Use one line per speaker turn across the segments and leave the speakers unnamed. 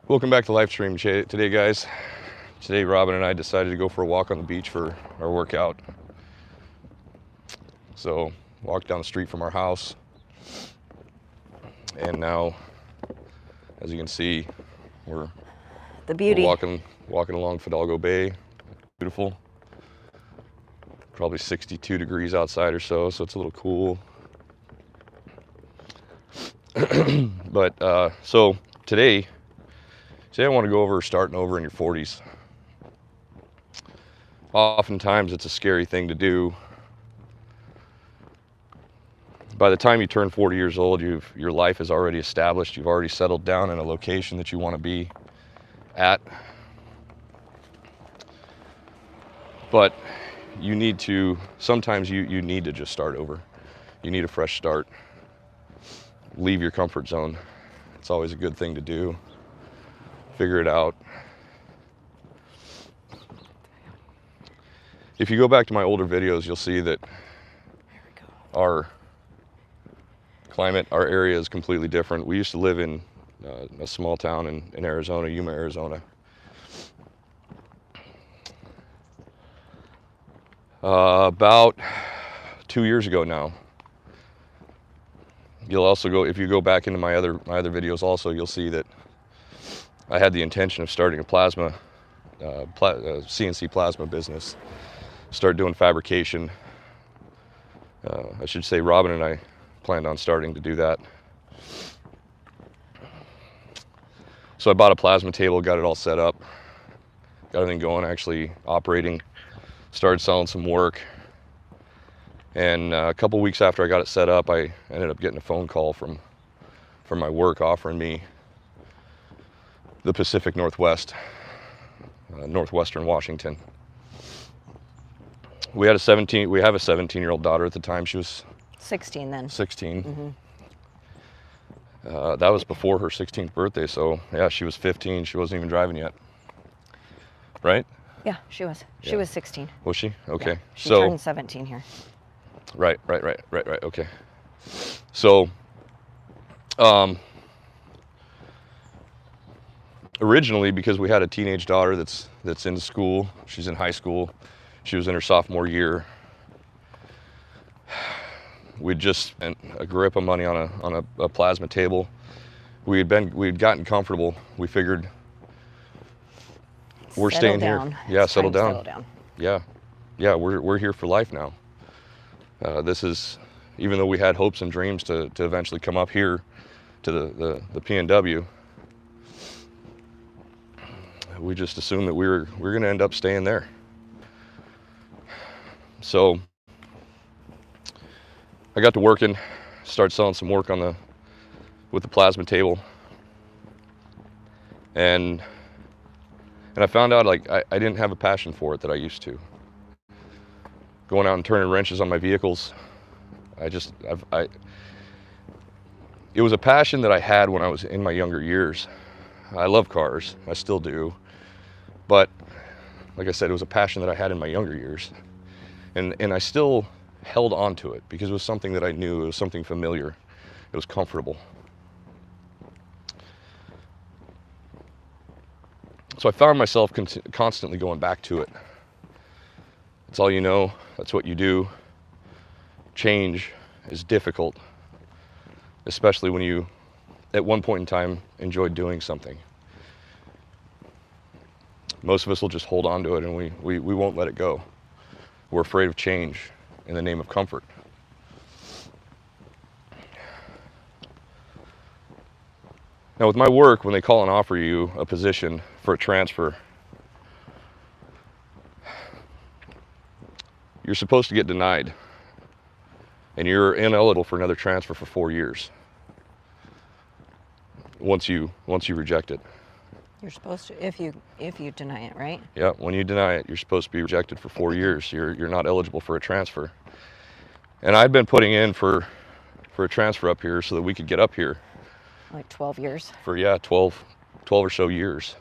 Welcome back to live stream today, guys. Today, Robin and I decided to go for a walk on the beach for our workout. So, walked down the street from our house, and now, as you can see, we're walking along Fidalgo Bay. Beautiful. Probably 62 degrees outside or so, so it's a little cool. But so today I want to go over starting over in your 40s. Oftentimes it's a scary thing to do. By the time you turn 40 years old, your life is already established. You've already settled down in a location that you want to be at. But you need to, sometimes you need to just start over. You need a fresh start. Leave your comfort zone. It's always a good thing to do. Figure it out. If you go back to my older videos, you'll see that our climate, our area is completely different. We used to live in a small town in Arizona, Yuma, Arizona. About 2 years ago now. You'll also go, if you go back into my other videos also, you'll see that I had the intention of starting a CNC plasma business. Start doing fabrication. I should say Robin and I planned on starting to do that. So I bought a plasma table, got it all set up, got everything going, actually operating, started selling some work. And a couple weeks after I got it set up, I ended up getting a phone call from my work offering me the Pacific Northwest, northwestern Washington. We have a 17-year-old daughter at the time. She was
16 then.
16. Mm-hmm. That was before her 16th birthday, so yeah, she was 15. She wasn't even driving yet, right?
Yeah, she was. She was 16.
Was she? Okay.
Yeah, she turned 17 here.
Right. Okay. So, originally, because we had a teenage daughter that's in school, she's in high school, she was in her sophomore year. We'd just spent a grip of money on a plasma table. We'd gotten comfortable. We figured we're staying here. Yeah, settle down. Yeah, we're here for life now. This is, even though we had hopes and dreams to eventually come up here to the PNW, we just assumed that we were going to end up staying there. So I got to working, started selling some work with the plasma table, and I found out like I didn't have a passion for it that I used to. Going out and turning wrenches on my vehicles, it was a passion that I had when I was in my younger years. I love cars, I still do, but like I said, it was a passion that I had in my younger years, and I still held on to it because it was something that I knew, it was something familiar, it was comfortable. So I found myself constantly going back to it. It's all you know, that's what you do. Change is difficult, especially when you, at one point in time, enjoyed doing something. Most of us will just hold on to it and we won't let it go. We're afraid of change in the name of comfort. Now with my work, when they call and offer you a position for a transfer, you're supposed to get denied, and you're ineligible for another transfer for 4 years. Once you reject it.
You're supposed to, if you deny it, right?
Yeah, when you deny it, you're supposed to be rejected for 4 years. You're not eligible for a transfer. And I'd been putting in for a transfer up here so that we could get up here.
Like 12 years.
For 12 or so years.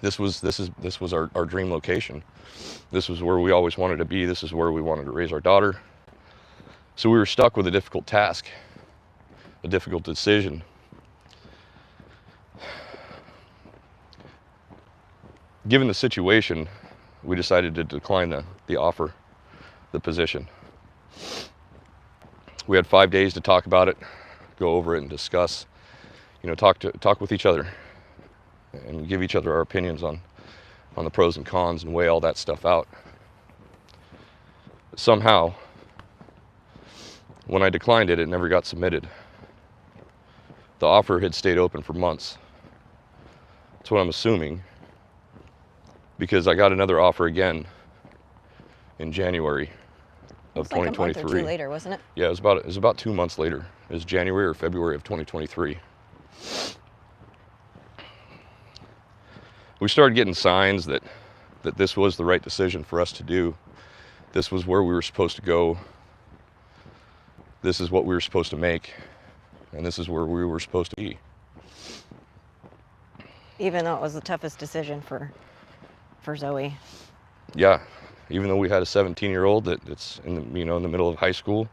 This was our dream location. This was where we always wanted to be. This is where we wanted to raise our daughter. So we were stuck with a difficult task, a difficult decision. Given the situation, we decided to decline the offer, the position. We had 5 days to talk about it, go over it and discuss, talk with each other and give each other our opinions on the pros and cons and weigh all that stuff out. Somehow, when I declined it, it never got submitted. The offer had stayed open for months. That's what I'm assuming, because I got another offer again in January of 2023.
Like a month or two later, wasn't it?
Yeah, it was about 2 months later. It was January or February of 2023. We started getting signs that this was the right decision for us to do. This was where we were supposed to go. This is what we were supposed to make. And this is where we were supposed to be.
Even though it was the toughest decision for Zoe.
Yeah, even though we had a 17-year-old that's in the middle of high school.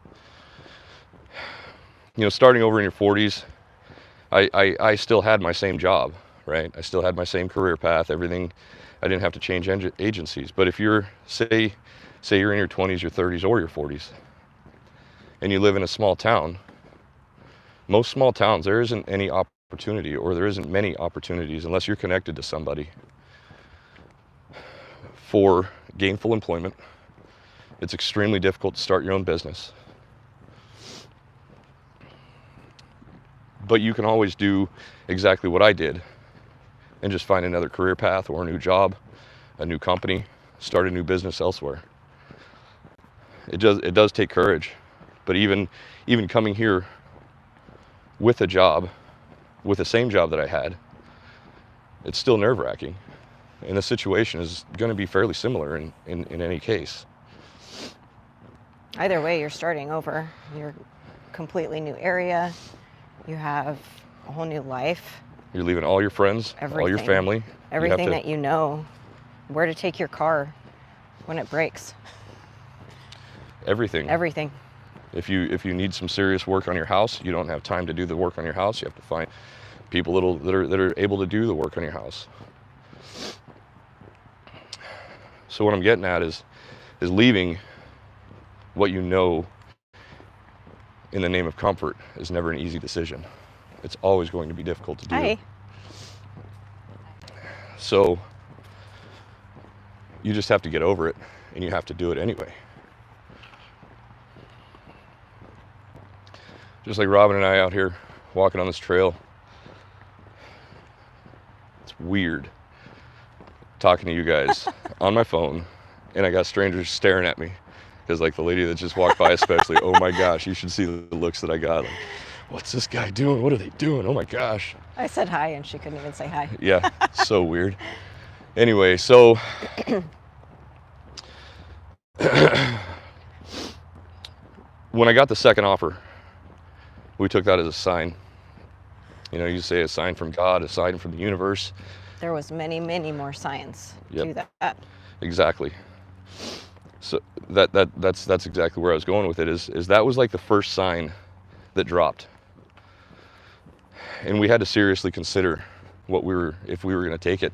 Starting over in your 40s, I still had my same job, right? I still had my same career path, everything. I didn't have to change agencies. But if you're, say you're in your 20s, your 30s, or your 40s, and you live in a small town, most small towns, there isn't any opportunity, or there isn't many opportunities unless you're connected to somebody for gainful employment. It's extremely difficult to start your own business. But you can always do exactly what I did and just find another career path or a new job, a new company, start a new business elsewhere. It does take courage, but even coming here with a job, with the same job that I had, it's still nerve-wracking. And the situation is going to be fairly similar in any case.
Either way, you're starting over. You're a completely new area. You have a whole new life.
You're leaving all your friends,
Everything.
all your family.
Everything that you know. Where to take your car when it breaks.
Everything.
Everything.
If you need some serious work on your house, you don't have time to do the work on your house. You have to find people that are able to do the work on your house. So what I'm getting at is leaving what you know in the name of comfort is never an easy decision. It's always going to be difficult to do.
Hi.
So you just have to get over it, and you have to do it anyway. Just like Robin and I out here walking on this trail. It's weird talking to you guys on my phone, and I got strangers staring at me, because like the lady that just walked by especially, oh my gosh, you should see the looks that I got. Like, what's this guy doing? What are they doing? Oh my gosh.
I said hi and she couldn't even say hi.
Yeah, so weird. Anyway, so when I got the second offer, we took that as a sign. You say a sign from God, a sign from the universe.
There was many, many more signs to that.
Exactly. So that's exactly where I was going with it. Is that was like the first sign that dropped, and we had to seriously consider if we were going to take it.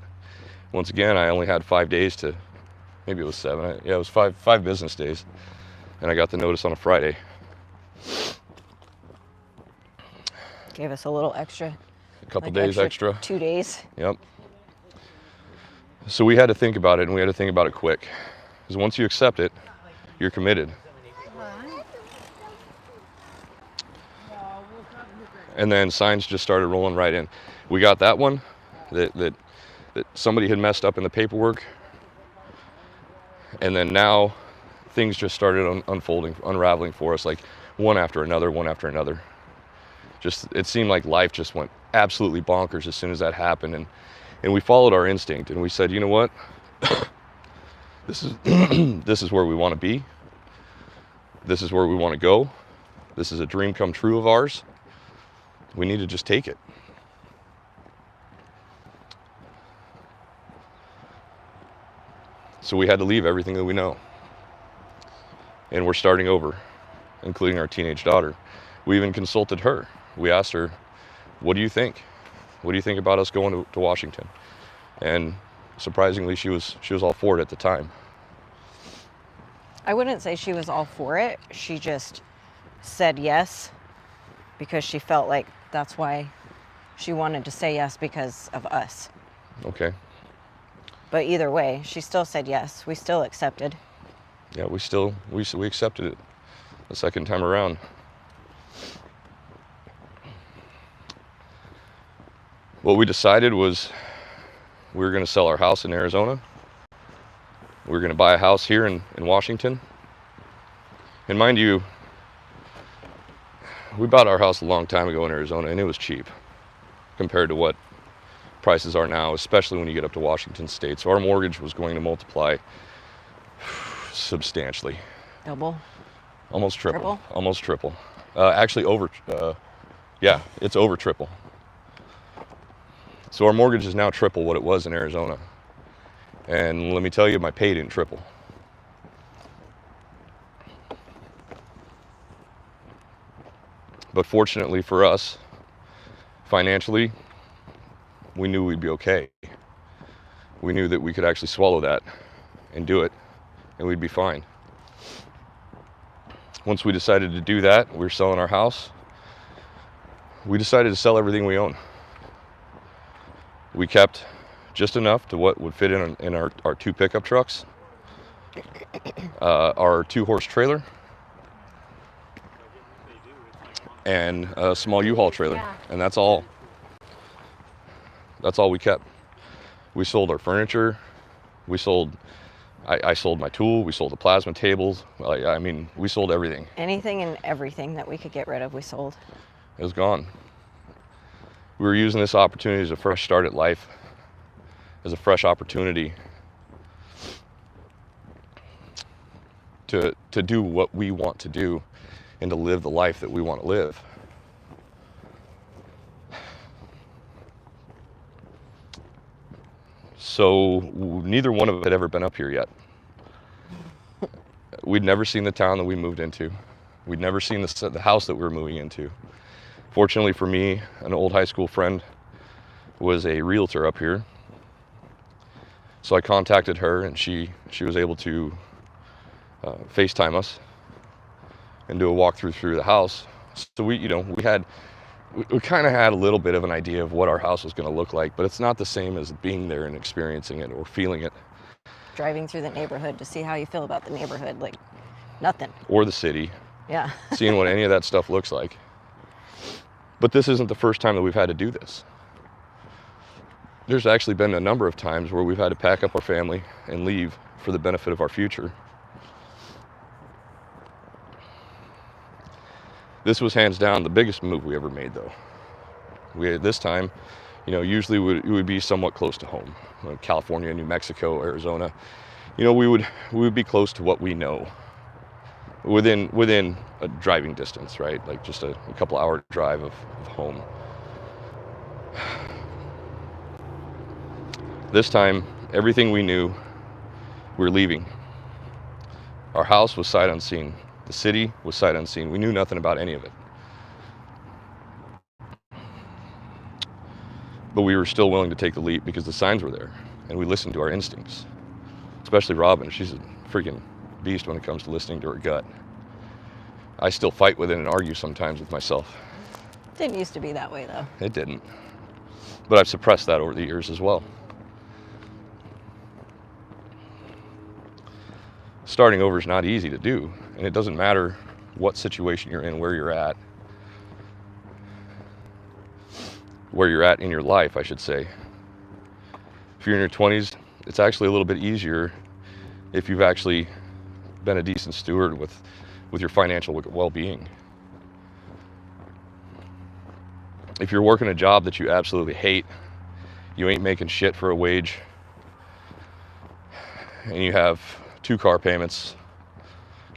Once again, I only had 5 days to, maybe it was 7. Yeah, it was five business days, and I got the notice on a Friday.
Gave us a little extra.
A couple days extra.
2 days.
Yep. So we had to think about it, and we had to think about it quick. Because once you accept it, you're committed. And then signs just started rolling right in. We got that one, that somebody had messed up in the paperwork. And then now things just started unraveling for us, like one after another. It seemed like life just went absolutely bonkers as soon as that happened. And we followed our instinct, and we said, you know what? This is where we want to be. This is where we want to go. This is a dream come true of ours. We need to just take it. So we had to leave everything that we know. And we're starting over, including our teenage daughter. We even consulted her. We asked her, what do you think? What do you think about us going to Washington? And surprisingly, she was all for it at the time.
I wouldn't say she was all for it. She just said yes because she felt like that's why she wanted to say yes, because of us.
Okay.
But either way, she still said yes. We still accepted.
Yeah, we accepted it the second time around. What we decided was we were going to sell our house in Arizona. We were going to buy a house here in Washington. And mind you, we bought our house a long time ago in Arizona, and it was cheap compared to what prices are now, especially when you get up to Washington State. So our mortgage was going to multiply substantially.
Double?
Almost triple.
Triple?
Almost triple. Actually yeah, it's over triple. So our mortgage is now triple what it was in Arizona. And let me tell you, my pay didn't triple. But fortunately for us, financially, we knew we'd be okay. We knew that we could actually swallow that and do it, and we'd be fine. Once we decided to do that, we were selling our house. We decided to sell everything we own. We kept just enough to what would fit in our 2 pickup trucks, our 2-horse trailer, and a small U-Haul trailer. And that's all we kept. We sold our furniture. I sold my tool. We sold the plasma tables. I mean, we sold everything.
Anything and everything that we could get rid of, we sold.
It was gone. We were using this opportunity as a fresh start at life, as a fresh opportunity to do what we want to do and to live the life that we want to live. So neither one of us had ever been up here yet. We'd never seen the town that we moved into. We'd never seen the house that we were moving into. Fortunately for me, an old high school friend was a realtor up here. So I contacted her, and she was able to FaceTime us and do a walkthrough through the house. So we kind of had a little bit of an idea of what our house was going to look like, but it's not the same as being there and experiencing it or feeling it.
Driving through the neighborhood to see how you feel about the neighborhood, like nothing.
Or the city.
Yeah.
Seeing what any of that stuff looks like. But this isn't the first time that we've had to do this. There's actually been a number of times where we've had to pack up our family and leave for the benefit of our future. This was hands down the biggest move we ever made, though. This time, usually it would be somewhat close to home, like California, New Mexico, Arizona. We would be close to what we know, within a driving distance, right? Like just a couple hour drive of home. This time, everything we knew, we were leaving. Our house was sight unseen. The city was sight unseen. We knew nothing about any of it. But we were still willing to take the leap because the signs were there, and we listened to our instincts. Especially Robin. She's a freaking beast when it comes to listening to her gut. I still fight with it and argue sometimes with myself.
Didn't used to be that way, though.
It didn't. But I've suppressed that over the years as well. Starting over is not easy to do, and it doesn't matter what situation you're in, where you're at in your life, I should say. If you're in your 20s, it's actually a little bit easier if you've actually been a decent steward with your financial well-being. If you're working a job that you absolutely hate, you ain't making shit for a wage, and you have 2 car payments,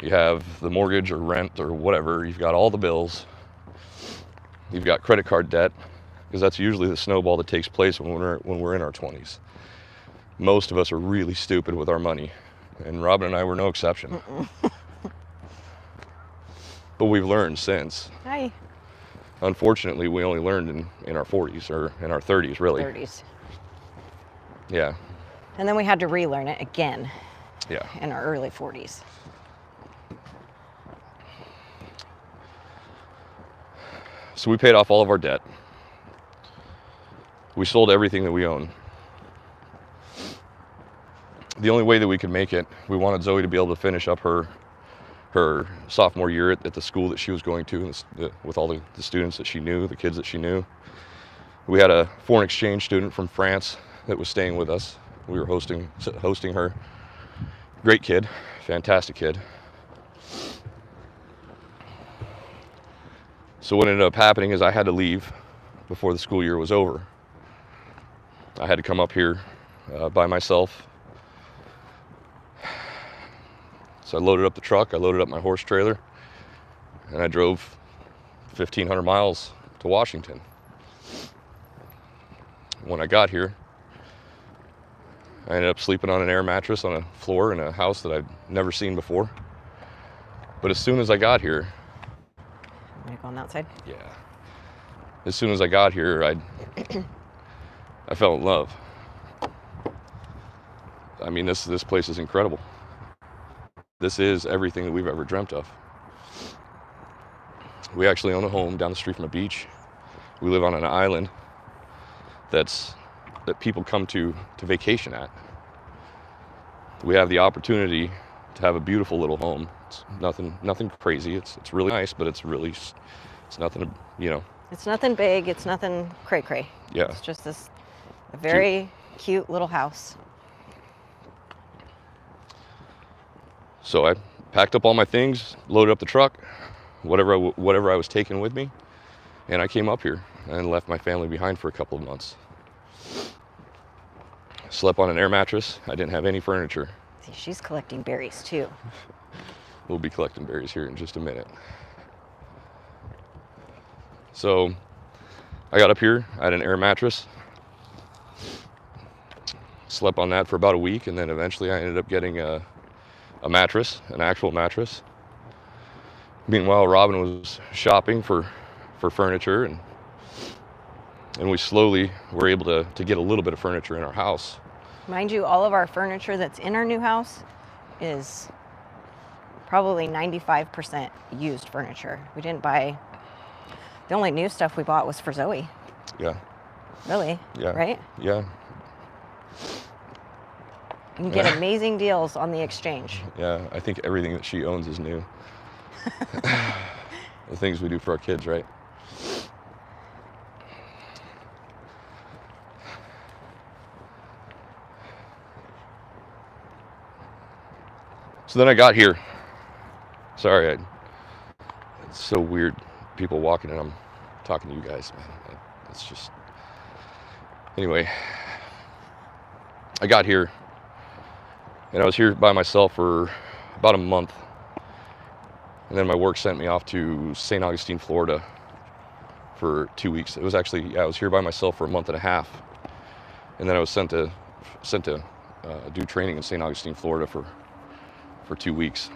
you have the mortgage or rent or whatever, you've got all the bills, you've got credit card debt, because that's usually the snowball that takes place when we're in our 20s. Most of us are really stupid with our money, and Robin and I were no exception. But we've learned since.
Hi.
unfortunately, we only learned in our 40s or in our 30s, really.
30s.
Yeah.
And then we had to relearn it again
Yeah.
in our early 40s.
So we paid off all of our debt. We sold everything that we own. The only way that we could make it, we wanted Zoe to be able to finish up her sophomore year at the school that she was going to, with all the students that she knew, the kids that she knew. We had a foreign exchange student from France that was staying with us. We were hosting her. Great kid, fantastic kid. So what ended up happening is I had to leave before the school year was over. I had to come up here by myself. So I loaded up the truck, I loaded up my horse trailer, and I drove 1,500 miles to Washington. When I got here, I ended up sleeping on an air mattress on a floor in a house that I'd never seen before. But as soon as I got here...
I'm gonna go on that side.
Yeah. As soon as I got here, I fell in love. I mean, this place is incredible. This is everything that we've ever dreamt of. We actually own a home down the street from a beach. We live on an island that people come to vacation at. We have the opportunity to have a beautiful little home. It's nothing crazy. It's really nice, but it's nothing, you know.
It's nothing big. It's nothing cray-cray.
Yeah.
It's just a very cute little house.
So I packed up all my things, loaded up the truck, whatever I was taking with me, and I came up here and left my family behind for a couple of months. Slept on an air mattress. I didn't have any furniture.
See, she's collecting berries too.
We'll be collecting berries here in just a minute. So I got up here, I had an air mattress, slept on that for about a week, and then eventually I ended up getting a mattress, an actual mattress. Meanwhile, Robin was shopping for furniture, and we slowly were able to get a little bit of furniture in our house.
Mind you, all of our furniture that's in our new house is probably 95% used furniture. We didn't buy, the only new stuff we bought was for Zoe.
Yeah.
Really?
Yeah.
Right?
Yeah.
You can get amazing deals on the exchange.
Yeah, I think everything that she owns is new. The things we do for our kids, right? So then I got here. Sorry, it's so weird, people walking and I'm talking to you guys, man. It's just... Anyway, I got here, and I was here by myself for about a month. And then my work sent me off to St. Augustine, Florida for 2 weeks. It was actually, I was here by myself for a month and a half. And then I was sent to do training in St. Augustine, Florida for 2 weeks.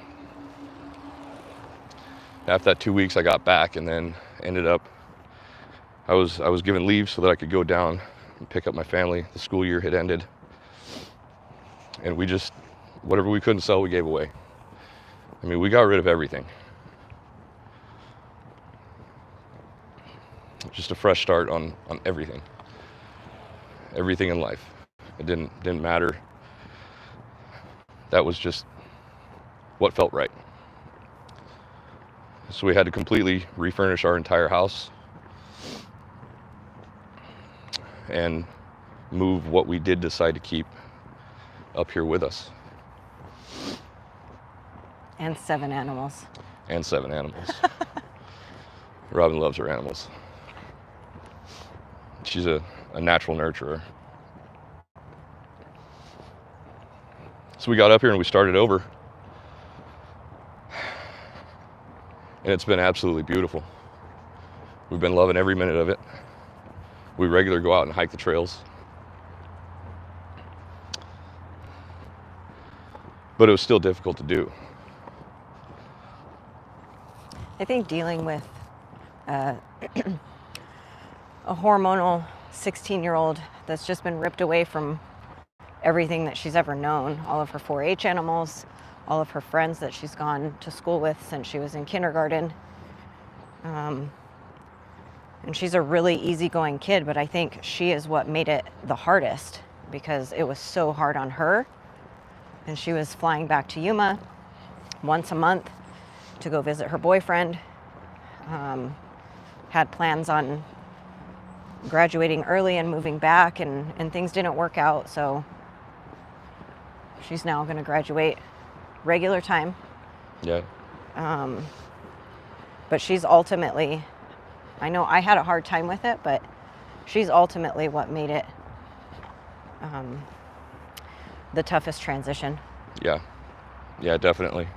After that 2 weeks, I got back and then ended up, I was given leave so that I could go down and pick up my family. The school year had ended. And we just, whatever we couldn't sell, we gave away. I mean, we got rid of everything. Just a fresh start on everything. Everything in life. It didn't matter. That was just what felt right. So we had to completely refurnish our entire house and move what we did decide to keep up here with us.
And 7 animals.
And 7 animals. Robin loves her animals. She's a natural nurturer. So we got up here and we started over. And it's been absolutely beautiful. We've been loving every minute of it. We regularly go out and hike the trails. But it was still difficult to do.
I think dealing with a hormonal 16-year-old that's just been ripped away from everything that she's ever known, all of her 4-H animals, all of her friends that she's gone to school with since she was in kindergarten. And she's a really easygoing kid, but I think she is what made it the hardest, because it was so hard on her. And she was flying back to Yuma once a month to go visit her boyfriend. Had plans on graduating early and moving back, and things didn't work out, so she's now going to graduate regular time.
Yeah.
But she's ultimately, I know I had a hard time with it, but she's ultimately what made it the toughest transition.
Yeah. Yeah, definitely.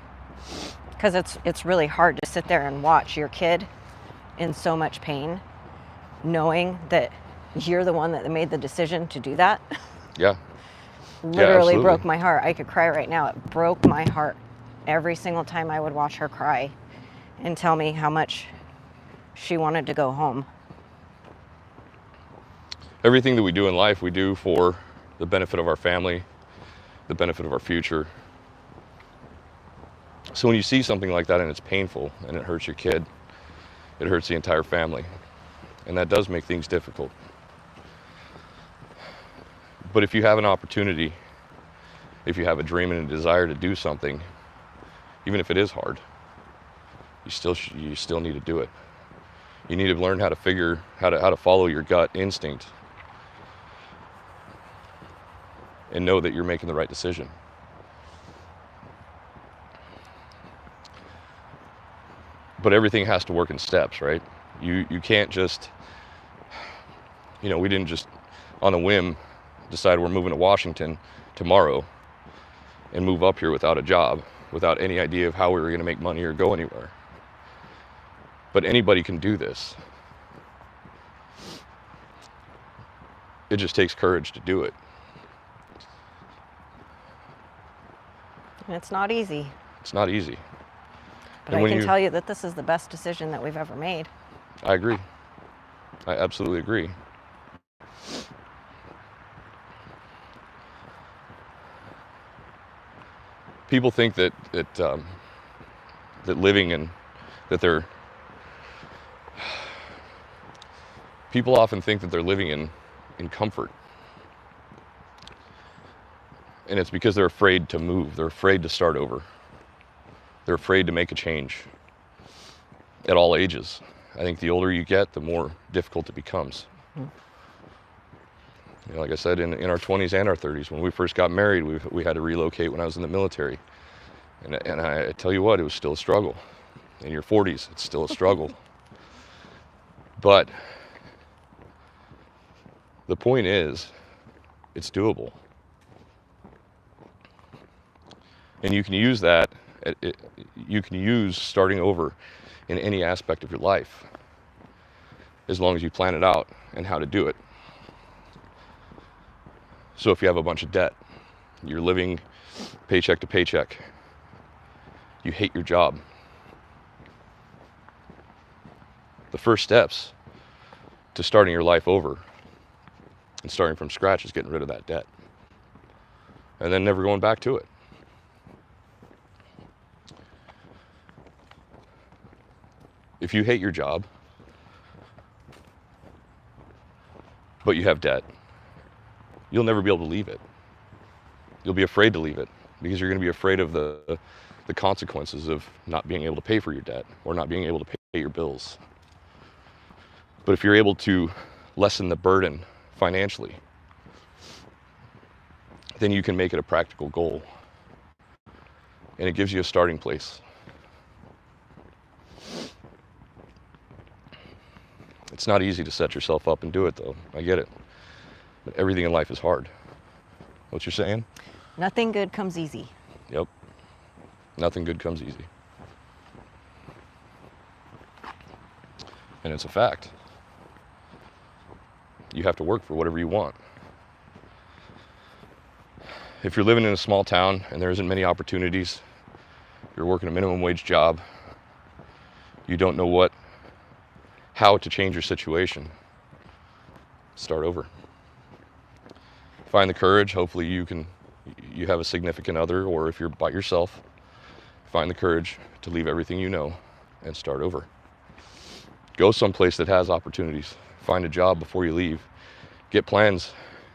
Because it's really hard to sit there and watch your kid in so much pain, knowing that you're the one that made the decision to do that.
Yeah.
Literally
Yeah,
broke my heart. I could cry right now. It broke my heart every single time I would watch her cry and tell me how much she wanted to go home.
Everything that we do in life, we do for the benefit of our family, the benefit of our future. So when you see something like that and it's painful and it hurts your kid, it hurts the entire family. And that does make things difficult. But if you have an opportunity, if you have a dream and a desire to do something, even if it is hard, you still need to do it. You need to learn how to follow your gut instinct and know that you're making the right decision. But everything has to work in steps, right? You can't just, we didn't just on a whim decide we're moving to Washington tomorrow and move up here without a job, without any idea of how we were going to make money or go anywhere. But anybody can do this. It just takes courage to do it.
And it's not easy.
It's not easy.
But I can tell you that this is the best decision that we've ever made.
I agree. I absolutely agree. People think that living in that they're people often think that they're living in comfort. And it's because they're afraid to move. They're afraid to start over. They're afraid to make a change at all ages. I think the older you get, the more difficult it becomes. Like I said, in our 20s and our 30s, when we first got married, we had to relocate when I was in the military. And I tell you what, it was still a struggle. In your 40s, it's still a struggle. But the point is, it's doable. And you can use that, you can use starting over in any aspect of your life, as long as you plan it out and how to do it. So if you have a bunch of debt, you're living paycheck to paycheck, you hate your job, the first steps to starting your life over and starting from scratch is getting rid of that debt and then never going back to it. If you hate your job, but you have debt, you'll never be able to leave it. You'll be afraid to leave it because you're going to be afraid of the consequences of not being able to pay for your debt or not being able to pay your bills. But if you're able to lessen the burden financially, then you can make it a practical goal. And it gives you a starting place. It's not easy to set yourself up and do it, though. I get it. But everything in life is hard. What you're saying?
Nothing good comes easy.
Yep. Nothing good comes easy. And it's a fact. You have to work for whatever you want. If you're living in a small town and there isn't many opportunities, you're working a minimum wage job, you don't know what how to change your situation, start over. Find the courage. Hopefully you have a significant other, or if you're by yourself, find the courage to leave everything you know and start over. Go someplace that has opportunities. Find a job before you leave. Get plans,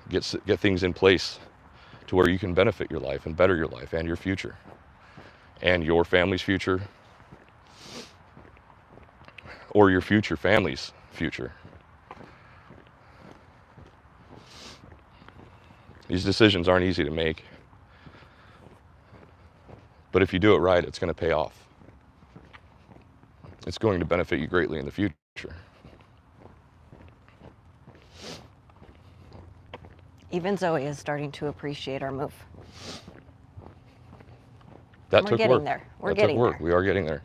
get things in place to where you can benefit your life and better your life and your future and your family's future, or your future family's future. These decisions aren't easy to make, but if you do it right, it's going to pay off. It's going to benefit you greatly in the future.
Even Zoe is starting to appreciate our move.
That
We're
took
getting
work.
there. We're
That
getting
took work.
there.
We are getting there.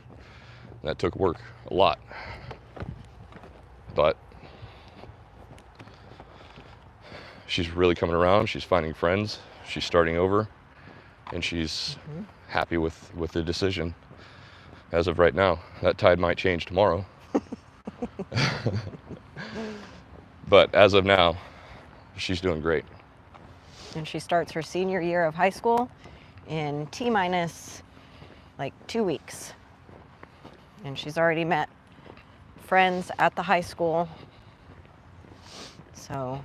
That took work, a lot. But she's really coming around. She's finding friends. She's starting over, and she's happy with the decision as of right now. That tide might change tomorrow. But as of now, she's doing great.
And she starts her senior year of high school in T-minus like 2 weeks. And she's already met friends at the high school. So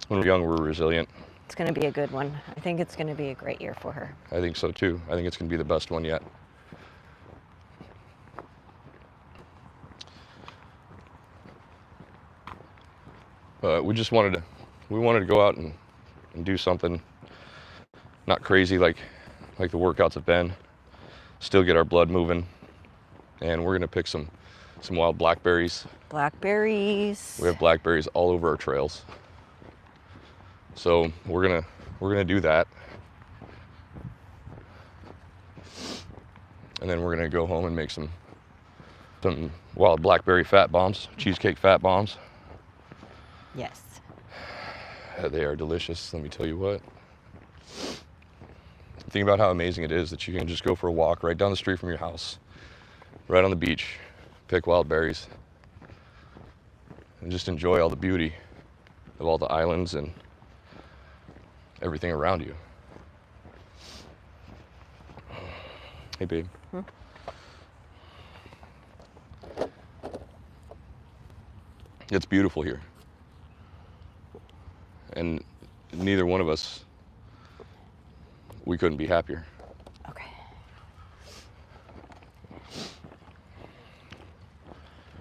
When we're young, we're resilient.
it's going to be a good one. I think it's going to be a great year for her.
I think so too. I think it's going to be the best one yet. We just wanted to go out and do something not crazy like the workouts have been. Still get our blood moving, and we're gonna pick some wild blackberries.
Blackberries.
We have blackberries all over our trails, so we're gonna do that, and then we're gonna go home and make some wild blackberry fat bombs, cheesecake fat bombs.
Yes.
They are delicious, let me tell you what. Think about how amazing it is that you can just go for a walk right down the street from your house, right on the beach, pick wild berries, and just enjoy all the beauty of all the islands and everything around you. Hey, babe. It's beautiful here. And neither one of us, we couldn't be happier.
Okay.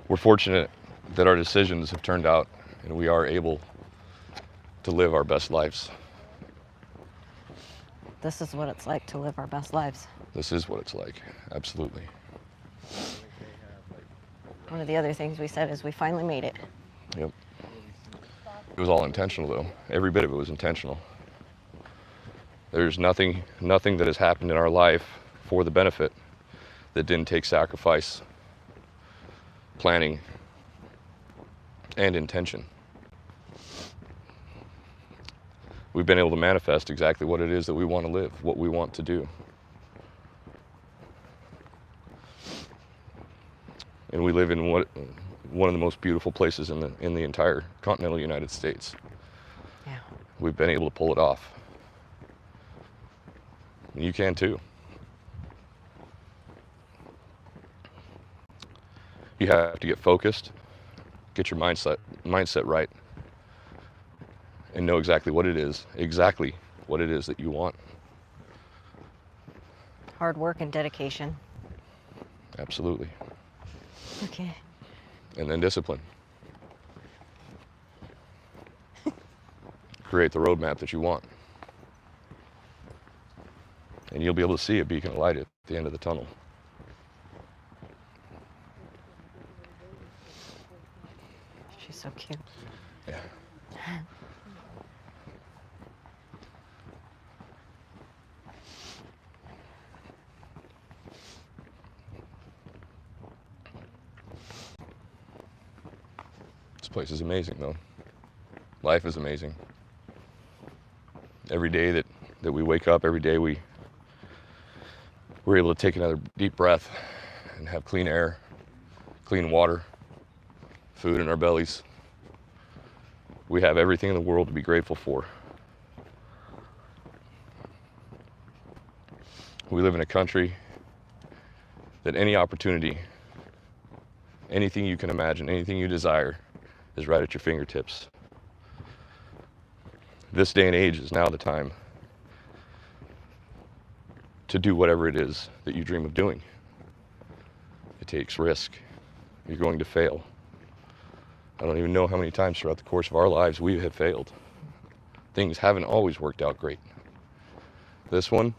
We're fortunate that our decisions have turned out and we are able to live our best lives.
This is what it's like to live our best lives.
This is what it's like, absolutely.
One of the other things we said is we finally made it.
Yep. It was all intentional though. Every bit of it was intentional. There's nothing that has happened in our life for the benefit that didn't take sacrifice, planning, and intention. We've been able to manifest exactly what it is that we want to live, what we want to do. And we live in one of the most beautiful places in the entire continental United States.
Yeah.
We've been able to pull it off. And you can too. You have to get focused, get your mindset right, and know exactly what it is that you want.
Hard work and dedication.
Absolutely.
Okay.
And then discipline. Create the roadmap that you want. And you'll be able to see a beacon of light at the end of the tunnel.
She's so cute.
Yeah. This place is amazing though. Life is amazing. Every day that we wake up, every day we're able to take another deep breath and have clean air, clean water, food in our bellies. We have everything in the world to be grateful for. We live in a country that any opportunity, anything you can imagine, anything you desire is right at your fingertips. This day and age is now the time to do whatever it is that you dream of doing. It takes risk. You're going to fail. I don't even know how many times throughout the course of our lives we have failed. Things haven't always worked out great. This one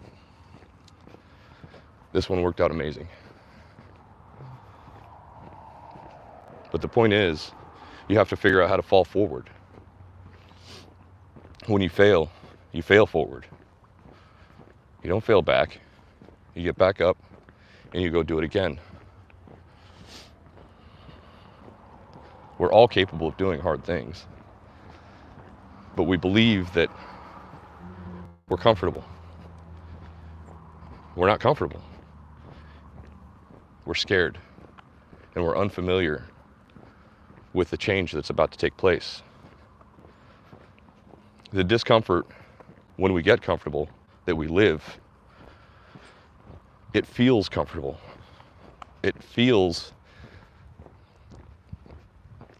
worked out amazing. But the point is, you have to figure out how to fall forward. When you fail forward. You don't fail back. You get back up and you go do it again. We're all capable of doing hard things. But we believe that we're comfortable. We're not comfortable. We're scared. And we're unfamiliar with the change that's about to take place. The discomfort, when we get comfortable, that we live, it feels comfortable. It feels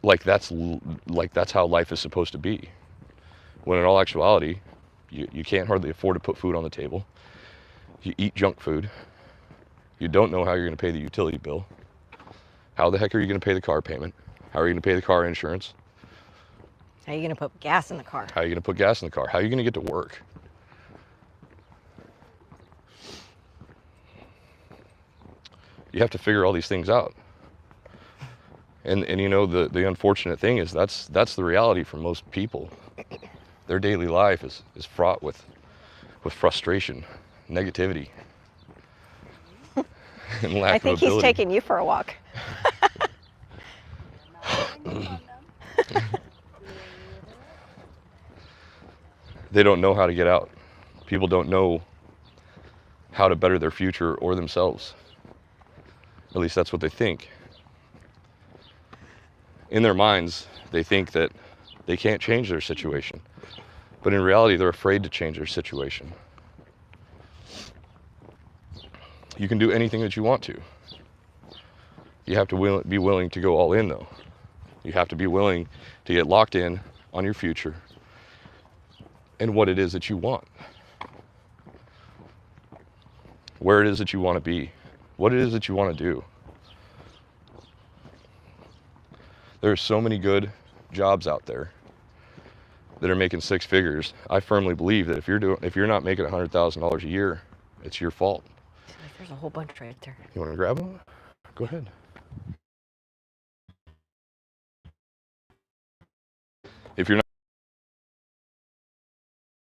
like that's how life is supposed to be. When in all actuality, you can't hardly afford to put food on the table. You eat junk food. You don't know how you're going to pay the utility bill. How the heck are you going to pay the car payment? How are you going to pay the car insurance?
How are you going to put gas in the car?
How are you going to put gas in the car? How are you going to get to work? You have to figure all these things out. And you know, the unfortunate thing is that's the reality for most people. Their daily life is fraught with frustration, negativity, and lack
I
of
think
ability.
he's taking you for a walk.
They don't know how to get out. People don't know how to better their future or themselves. At least that's what they think. In their minds, they think that they can't change their situation. But in reality, they're afraid to change their situation. You can do anything that you want to. You have to be willing to go all in, though. You have to be willing to get locked in on your future and what it is that you want. Where it is that you want to be. What it is that you want to do. There are so many good jobs out there that are making six figures. I firmly believe that if you're not making $100,000 a year, it's your fault.
There's a whole bunch right there.
You want to grab one? Go ahead. If you're not,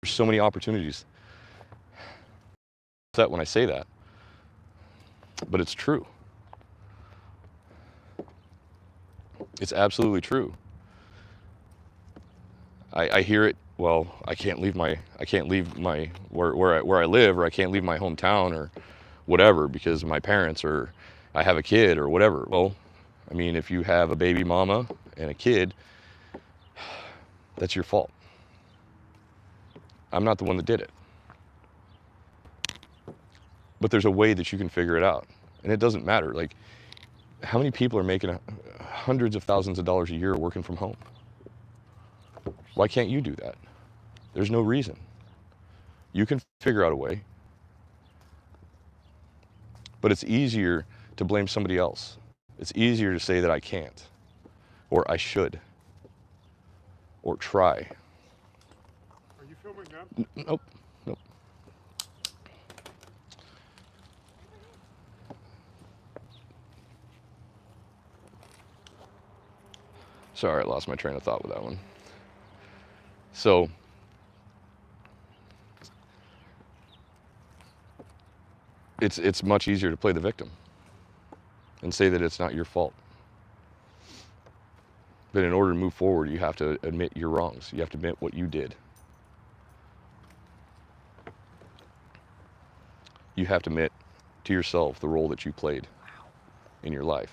there's so many opportunities. Upset when I say that, but it's true. It's absolutely true. I hear it. Well, I can't leave my where I live, or I can't leave my hometown or whatever because of my parents, or I have a kid or whatever. Well, I mean, if you have a baby mama and a kid, that's your fault. I'm not the one that did it. But there's a way that you can figure it out. And it doesn't matter. Like, how many people are making hundreds of thousands of dollars a year working from home? Why can't you do that? There's no reason. You can figure out a way. But it's easier to blame somebody else. It's easier to say that I can't, or I should, or try.
Are you filming now?
Nope. Sorry, I lost my train of thought with that one. So, it's much easier to play the victim and say that it's not your fault. But in order to move forward, you have to admit your wrongs. You have to admit what you did. You have to admit to yourself the role that you played in your life.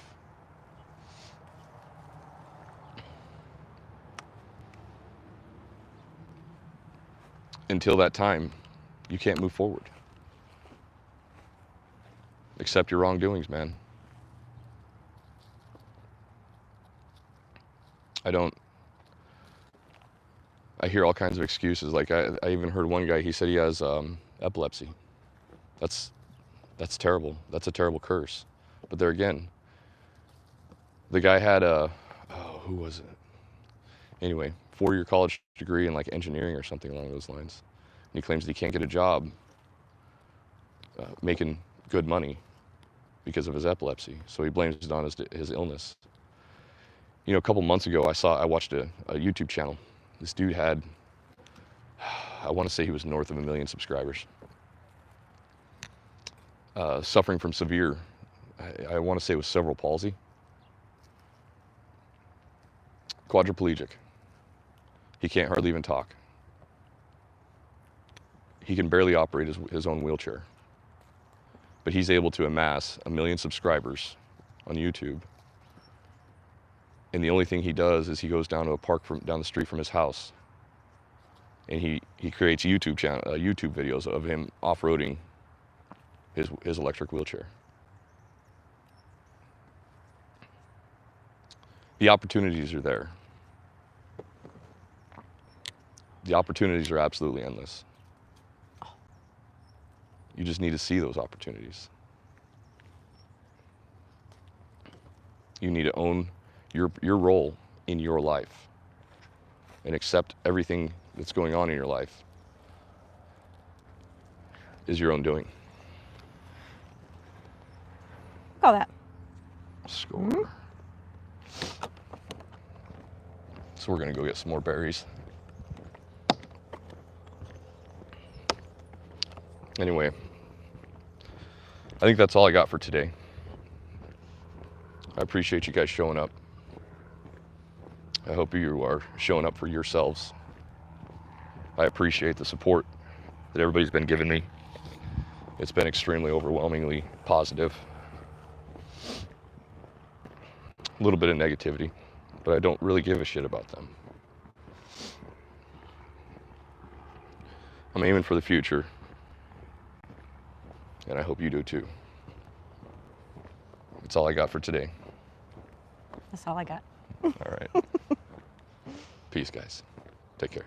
until that time, you can't move forward. Accept your wrongdoings, man. I hear all kinds of excuses. Like I even heard one guy, he said he has epilepsy. That's terrible. That's a terrible curse. But there again, the guy had who was it? Anyway, 4-year college degree in like engineering or something along those lines. And he claims that he can't get a job making good money because of his epilepsy. So he blames it on his illness. You know, a couple months ago, I watched a YouTube channel. This dude had, I want to say he was north of 1 million subscribers. Suffering from severe, I want to say it was cerebral palsy. Quadriplegic. He can't hardly even talk. He can barely operate his own wheelchair. But he's able to amass 1 million subscribers on YouTube. And the only thing he does is he goes down to a park down the street from his house, and he creates YouTube videos of him off-roading his electric wheelchair. The opportunities are there. The opportunities are absolutely endless. You just need to see those opportunities. You need to own your role in your life and accept everything that's going on in your life is your own doing.
Call that.
Score. So we're gonna go get some more berries. Anyway, I think that's all I got for today. I appreciate you guys showing up. I hope you are showing up for yourselves. I appreciate the support that everybody's been giving me. It's been extremely overwhelmingly positive. A little bit of negativity, but I don't really give a shit about them. I'm aiming for the future, and I hope you do too. That's all I got for today.
That's all I got.
All right. Peace, guys. Take care.